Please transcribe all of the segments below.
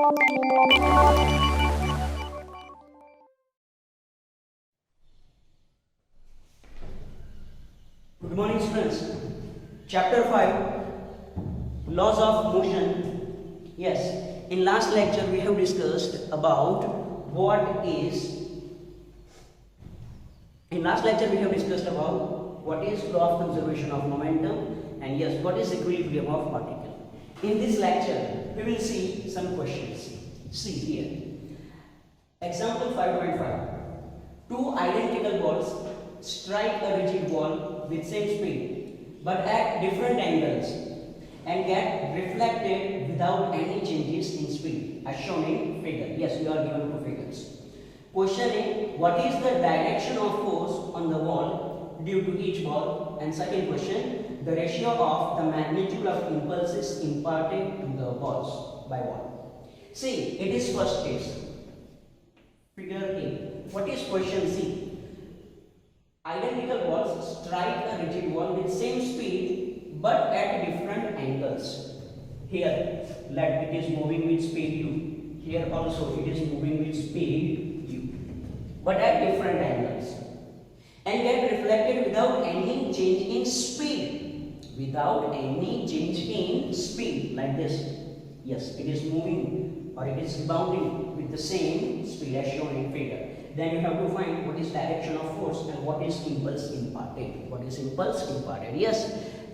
Good morning, students. Chapter 5, Laws of Motion. Yes, in last lecture we have discussed about what is law of conservation of momentum, and yes, what is equilibrium of particle. In this lecture we will see some questions. See here. Example 5.5. Two identical balls strike a rigid wall with same speed but at different angles and get reflected without any changes in speed as shown in figure. Yes, we are given two figures. Question A, what is the direction of force on the wall due to each ball? And second question, the ratio of the magnitude of impulses imparted to the balls by wall. See, it is first case. Figure A. What is question C? Identical balls strike a rigid wall with same speed but at different angles. Here, let it is moving with speed u. Here also it is moving with speed u, but at different angles, and get reflected without any change in speed. Without any change in speed, like this. Yes, it is moving or it is rebounding with the same speed as shown in figure. Then you have to find what is direction of force and what is impulse imparted. What is impulse imparted? Yes,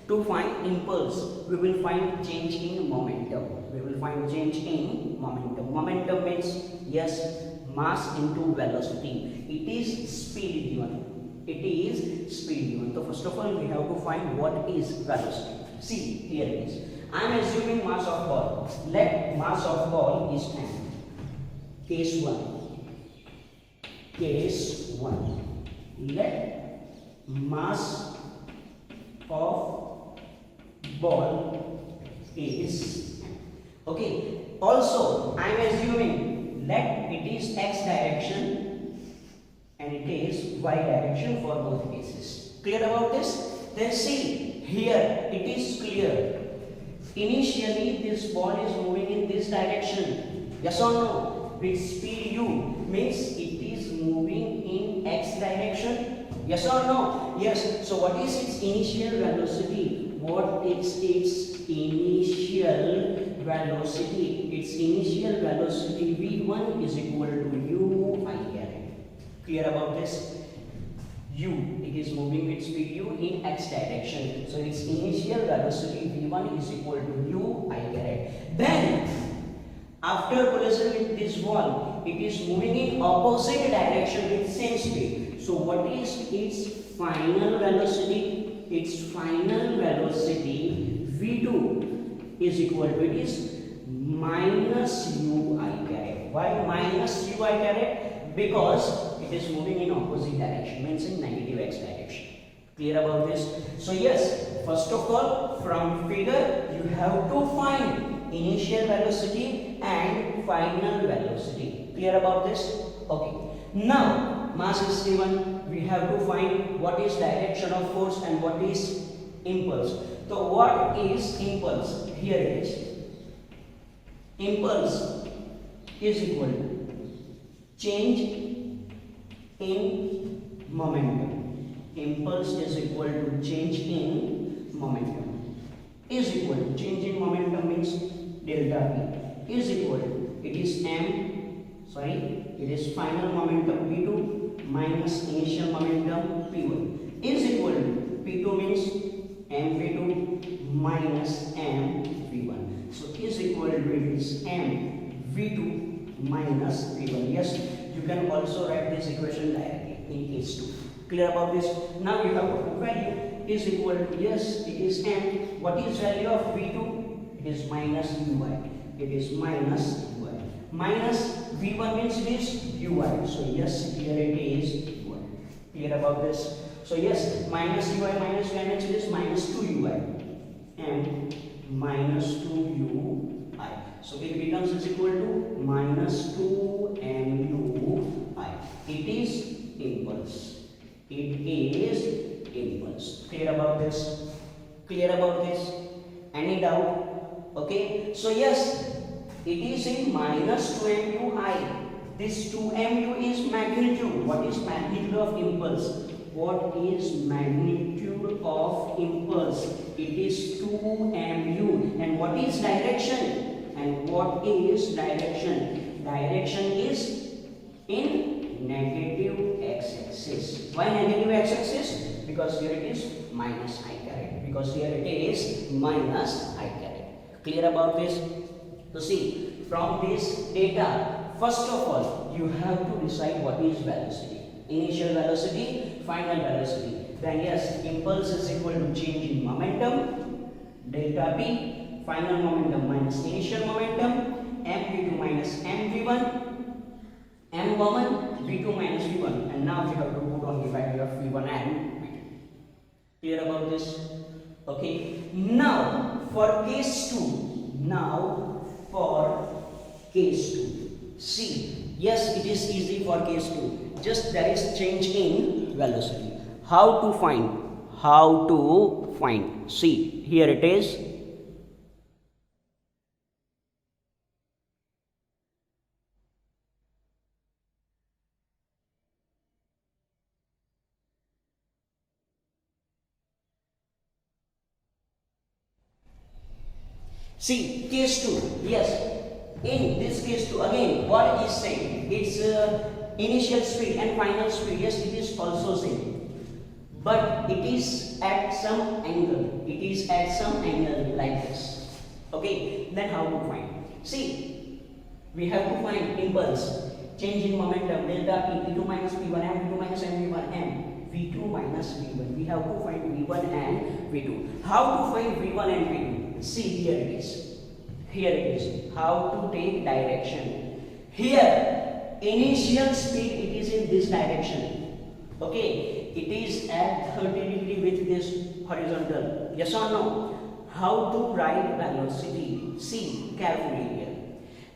to find impulse, we will find change in momentum. We will find change in momentum. Momentum means, yes, mass into velocity. It is speed given. It is speed given. So first of all, we have to find what is velocity. See, here it is. I am assuming mass of ball. Let mass of ball is m. Case 1. Case 1. Let mass of ball is m. Okay. Also, I am assuming let it is x direction and it is y direction for both cases. Clear about this? Then see, here it is clear. Initially, this ball is moving in this direction. Yes or no? With speed u means it is moving in x direction. Yes or no? Yes. So what is its initial velocity? What is its initial velocity? Its initial velocity v1 is equal to u I carry. Clear about this? U, it is moving with speed u in x direction. So its initial velocity v1 is equal to u I carry. Then after collision with this wall, it is moving in opposite direction with same speed. So what is its final velocity? Its final velocity v2 is equal to, it is minus u I carry. Why minus u I carry? Because it is moving in opposite direction, means in negative x direction. Clear about this? So yes, first of all, from figure you have to find initial velocity and final velocity. Clear about this? Okay. Now mass is given, we have to find what is direction of force and what is impulse. So what is impulse? Here it is. Impulse is equal to change in momentum. Impulse is equal to change in momentum. Is equal to change in momentum means delta p is equal to, it is it is final momentum p2 minus initial momentum p1 is equal to, p2 means mv2 minus mv1. So is equal to, it is mv2 minus v1. Yes, you can also write this equation directly in case 2. Clear about this? Now you have to put value is equal to, yes, it is m. What is value of v2? It is minus ui. It is minus ui. Minus v1 means it is ui. So yes, here it is ui. Clear about this? So yes, minus ui minus ui means it is minus 2 ui. M minus 2 ui. So it becomes is equal to minus 2 MUI. It is impulse. It is impulse. Clear about this? Clear about this? Any doubt? Okay. So yes, It is in minus 2 mu I. This 2 mu is magnitude. What is magnitude of impulse? What is magnitude of impulse? It is 2 mu. And what is direction? And what is direction? Direction is in negative x-axis. Why negative x-axis? Because here it is minus I caret. Because here it is minus I caret. Clear about this? So see, from this data, first of all, you have to decide what is velocity. Initial velocity, final velocity. Then yes, impulse is equal to change in momentum, delta B, final momentum minus initial momentum, mv2 minus mv1, m common, v2 minus v1. And now we have to put on the value of v1 and v2. Clear about this? Okay. Now for case 2. See, yes, it is easy for case 2. Just there is change in velocity. How to find? See, here it is. See, case 2, yes, in this case 2, again, what is saying? It's initial speed and final speed, yes, it is also same. But it is at some angle, like this. Okay, then how to find? See, we have to find impulse, change in momentum, delta P, V2 minus P1, M, V2 minus MV1, M, V2 minus V1. We have to find V1 and V2. How to find V1 and V2? See, here it is. How to take direction? Here, initial speed, it is in this direction. Okay, it is at 30 degree with this horizontal. Yes or no? How to write velocity? See carefully here.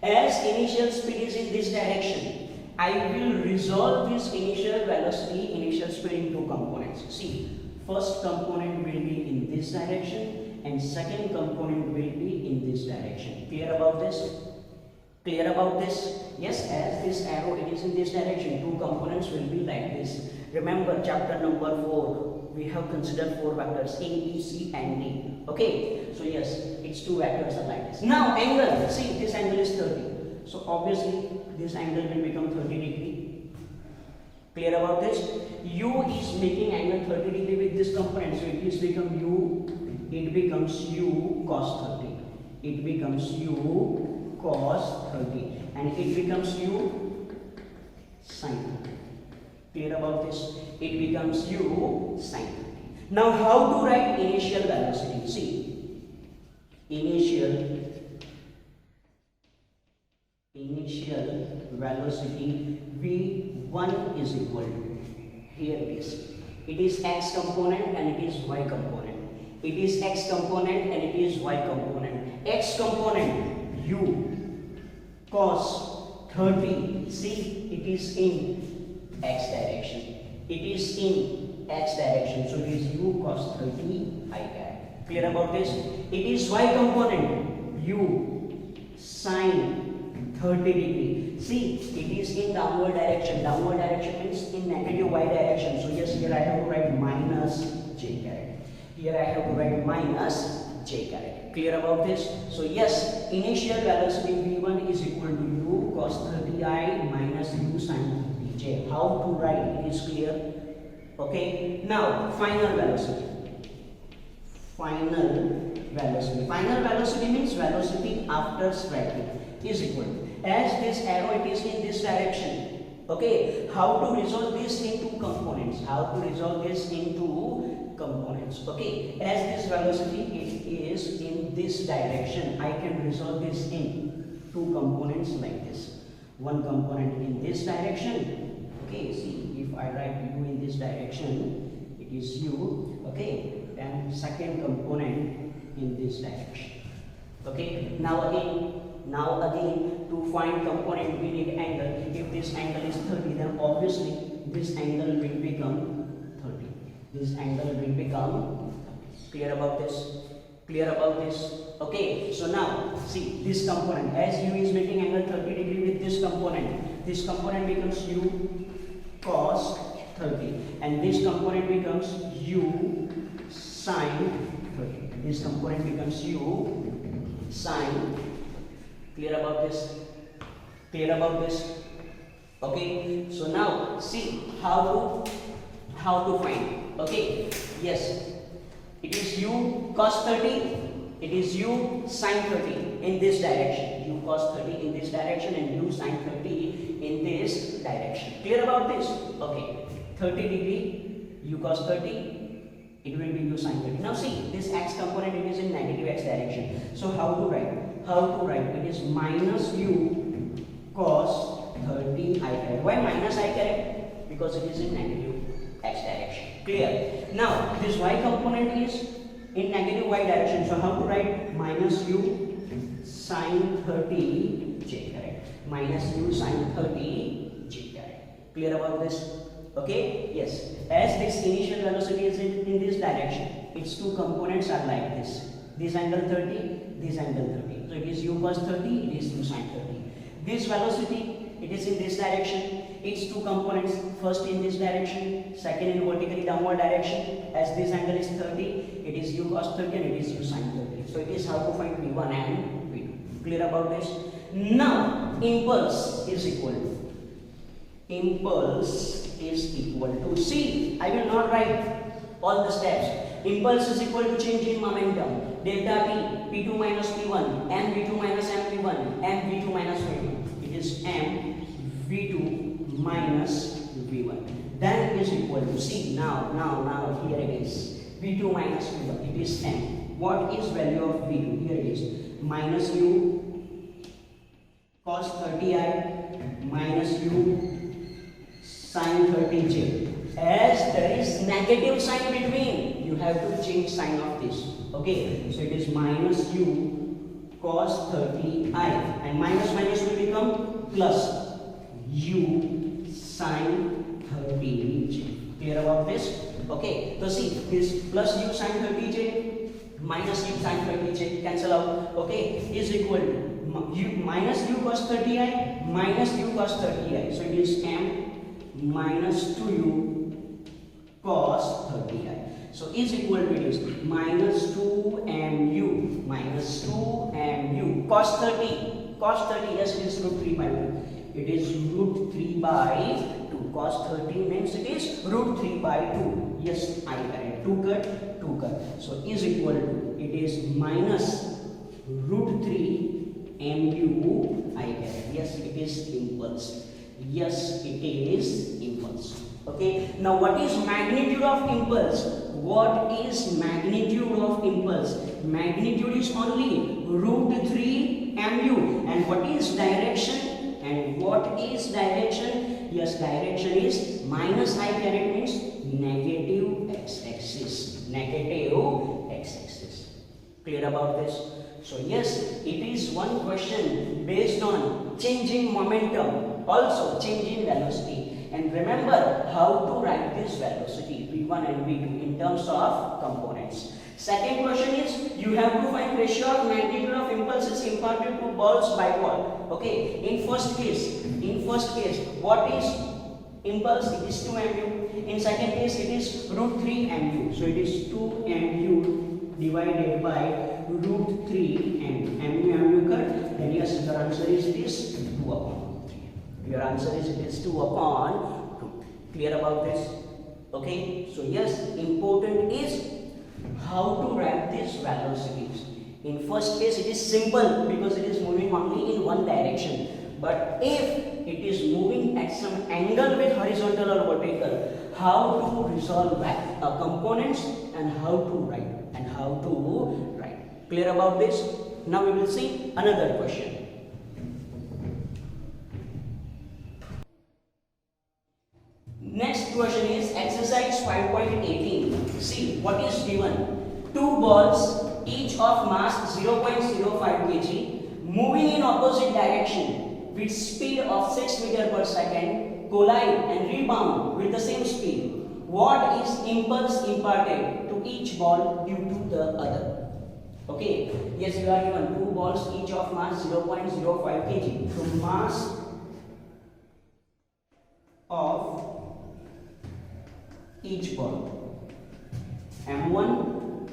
As initial speed is in this direction, I will resolve this initial velocity, initial speed in two components. See, first component will be in this direction and second component will be in this direction. Clear about this? Yes, as this arrow it is in this direction, two components will be like this. Remember chapter number 4, we have considered 4 vectors A, B, C and D. Okay, so yes, its two vectors are like this. Now angle, see this angle is 30. So obviously this angle will become 30 degree. Clear about this? U is making angle 30 degree with this component, so it is become U. It becomes U cos 30. It becomes U cos 30 and it becomes U sin 30. Clear about this? It becomes U sin 30. Now how to write initial velocity? See, initial velocity V1 is equal to, here it is x component and it is y component. It is x component and it is y component. X component U cos 30. See, it is in x direction. So it is U cos 30 I caret. Clear about this? It is y component U sin 30 degree. See, it is in downward direction. Downward direction means in negative y direction. So yes, here I have to write minus j caret. Here I have to write minus j caret. Clear about this? So yes, initial velocity v1 is equal to u cos 30i minus u sin 30j. How to write? It is clear. Okay. Now final velocity. Final velocity means velocity after striking is equal to, as this arrow it is in this direction. Okay. How to resolve this into components? Okay, as this velocity it is in this direction, I can resolve this in two components like this. One component in this direction. Okay, see, if I write u in this direction, it is u. Okay, and second component in this direction. Okay, now again to find component we need angle. If this angle is 30, then obviously this angle will become 30. This angle will become, clear about this? Clear about this? Okay, so now see this component, as u is making angle 30 degree with this component becomes u cos 30, and this component becomes u sin 30. This component becomes u sin. Clear about this? Clear about this? Okay, so now see how to find. Okay, yes, it is u cos 30, it is u sin 30 in this direction, u cos 30 in this direction and u sin 30 in this direction. Clear about this? Okay, 30 degree u cos 30, it will be u sin 30. Now see, this x component, it is in negative x direction. So how to write? It is minus u cos 30 I caret. Why minus I caret? Because it is in negative x direction. Clear? Now this y component is in negative y direction. So how to write? Minus u sin 30 j caret. Minus u sin 30 j caret. Clear about this? Okay? Yes. As this initial velocity is in this direction, its two components are like this. This angle 30, this angle 30. So it is u cos 30, it is u sin 30. This velocity, it is in this direction. Its two components, first in this direction, second in vertically downward direction. As this angle is 30, it is u cos 30 and it is u sin 30. So it is how to find v1 and v2. Clear about this? Now impulse is equal to, see, I will not write all the steps. Impulse is equal to change in momentum, delta t, p2 minus p1, mv2 minus mv1, mv2 minus v1. It is mv2 minus v1. Then is equal to, see, now here it is, v2 minus v1, it is m. What is value of v2? Here it is, minus u cos 30i minus u sin 30j. As there is negative sign between, you have to change sign of this. Okay, so it is minus u cos 30i, and minus will become plus u sin 30j. Clear about this? Okay, so see, this plus u sin 30j minus u sin 30j cancel out. Okay, is equal to minus u cos 30i minus u cos 30i. So it is m minus 2u cos 30i. So is equal to, it is minus 2mu cos 30, yes, it is root 3 by 2. It is root 3 by 2. Cos 30 means it is root 3 by 2. Yes, I correct. 2 cut. So is equal to, it is minus root 3 mu I correct. Yes, it is impulse. Yes, it is impulse. Okay, now what is magnitude of impulse? What is magnitude of impulse? Magnitude is only root 3 mu. And what is direction? Yes, direction is minus I caret means negative x-axis. Clear about this? So yes, it is one question based on changing momentum, also changing velocity. And remember how to write this velocity v1 and v2 in terms of components. Second question is, you have to find ratio of magnitude of impulses imparted to balls by ball. Okay, in first case, what is impulse? It is 2 mu. In second case, it is root 3 mu. So it is 2 mu divided by root 3 mu cut. Then yes, your answer is it is 2 upon. Your answer is it is 2 upon 2. Clear about this? Okay, so yes, important is how to write these velocities. In first case, it is simple because it is moving only in one direction. But if it is moving at some angle with horizontal or vertical, how to resolve that components and how to write Clear about this? Now we will see another question. Next question is exercise 5.18. See what is given. Two balls, each of mass 0.05 kg, moving in opposite direction with speed of 6 meters per second, collide and rebound with the same speed. What is impulse imparted to each ball due to the other? Okay, yes, you are given two balls each of mass 0.05 kg. So mass of each ball m1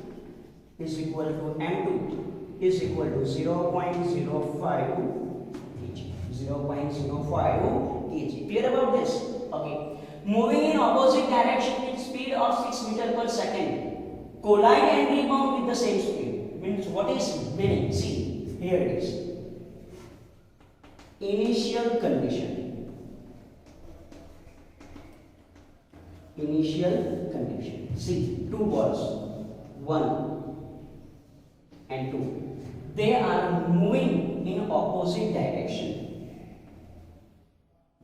is equal to m2 is equal to 0.05 kg. 0.05 kg. Clear about this? Okay. Moving in opposite direction with speed of 6 meter per second. Collide and rebound with the same speed. Means what is meaning? See, here it is. Initial condition. Initial condition. See, two balls, 1 and 2. They are moving in opposite direction.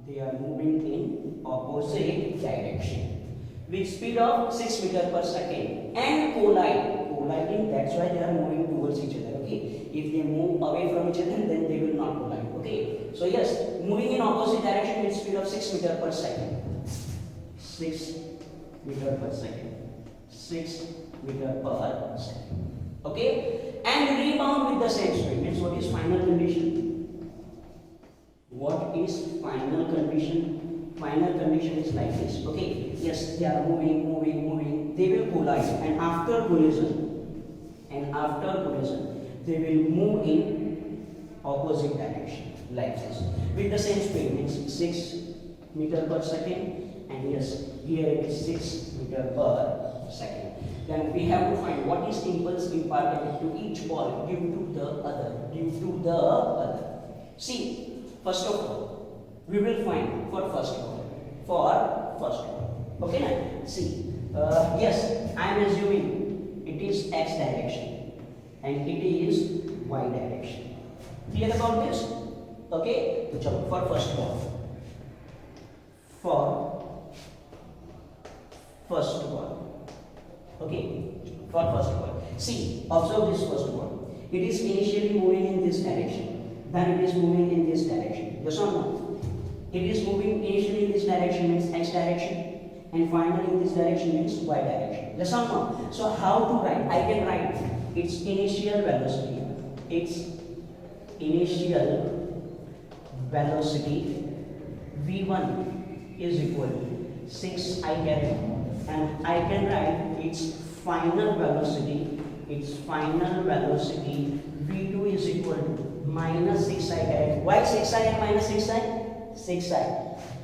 They are moving in opposite direction with speed of 6 meter per second and colliding. That's why they are moving towards each other. Okay, if they move away from each other, then they will not collide. Okay, so yes, moving in opposite direction with speed of 6 meter per second. 6 meter per second. 6 meter per second. Okay, and rebound with the same speed. Means what is final condition? What is final condition? Final condition is like this. Okay, yes, they are moving. They will collide, and after collision, they will move in opposite direction like this with the same speed. Means 6 meter per second, and yes, here it is 6 meter per second. Then we have to find what is impulse imparted to each ball due to the other. See. First of all, we will find for first ball. Okay, now see. Yes, I am assuming it is x direction and it is y direction. Clear about this? Okay. So for first ball. Okay. For first ball. See. Observe this first ball. It is initially moving in this direction. Then it is moving in this direction. Yes or no? It is moving initially in this direction means x direction, and finally in this direction means y direction. Yes or no? So how to write? I can write its initial velocity. Its initial velocity v1 is equal to 6 I carry, and I can write its final velocity. Its final velocity v2 is equal to minus 6i carry. Why 6i and minus 6i? 6i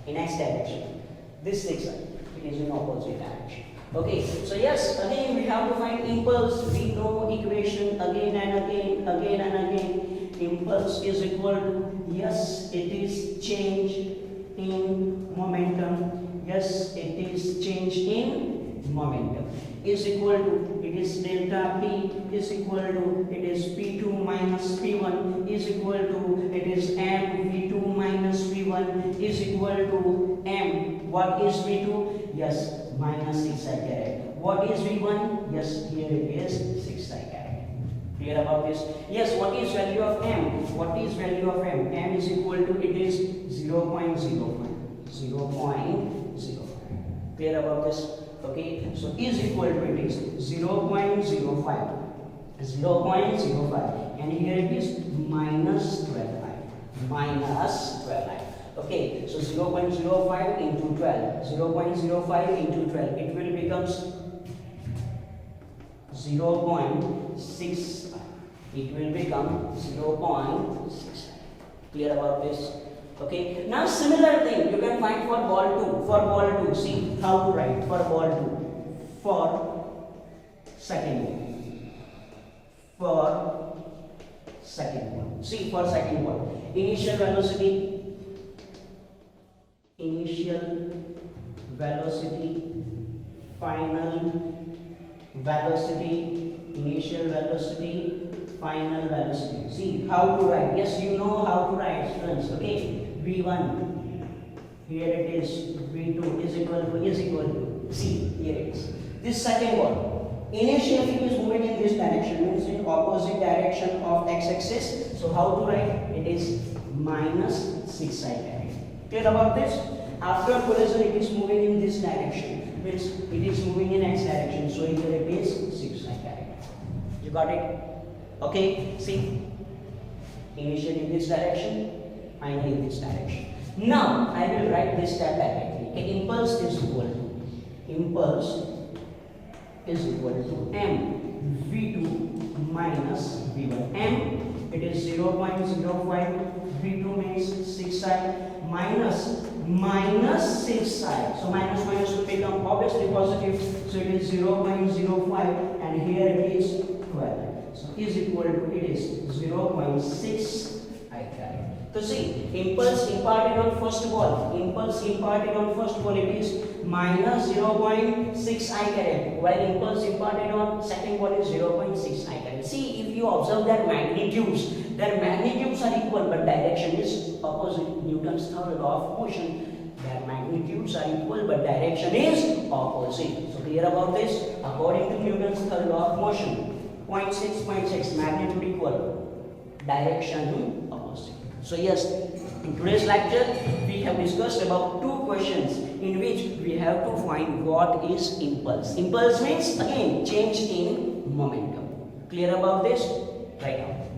in x direction. This 6i, it is in opposite direction. Okay, so yes, again we have to find impulse. We know equation again and again. Impulse is equal to, yes, it is change in momentum. Yes, it is change in momentum. Is equal to, it is delta P is equal to, it is P2 minus P1 is equal to, it is M V2 minus V1 is equal to M. What is V2? Yes, minus 6i caret. What is V1? Yes, here it is 6i caret. Clear about this? Yes, what is value of M? What is value of M? M is equal to, it is 0.05. 0.05. Clear about this? Okay, so is equal to, it is 0.05, and here it is minus 12i. Okay, so 0.05 into 12, 0.05 into 12, it will become 0.6. It will become 0.6. Clear about this? Okay, now similar thing you can find for ball 2. For ball 2, see how to write for ball 2. For second ball. See, for second ball. Initial velocity, final velocity, final velocity. See how to write. Yes, you know how to write, students. Okay. V1, here it is, V2 is equal to, see, here it is. This second ball, initially it is moving in this direction, means in opposite direction of x-axis. So how to write? It is minus 6i caret. Clear about this? After collision, it is moving in this direction, means it is moving in x direction. So here it is 6i caret. You got it? Okay, see, initiate in this direction, final in this direction. Now I will write this step directly. Okay, impulse is equal to m v2 minus v1. M, it is 0.05, v2 means 6i, minus 6i. So minus will become obviously positive. So it is 0.05 and here it is 12. So is equal to, it is 0.6 I carry. So see, impulse imparted on first ball, it is minus 0.6 I carry, while impulse imparted on second ball is 0.6 I carry. See, if you observe their magnitudes are equal but direction is opposite. Newton's third law of motion, their magnitudes are equal but direction is opposite. So clear about this? According to Newton's third law of motion, 0.6, magnitude equal, direction opposite. So yes, in today's lecture we have discussed about two questions in which we have to find what is impulse. Impulse means again change in momentum. Clear about this? Right now.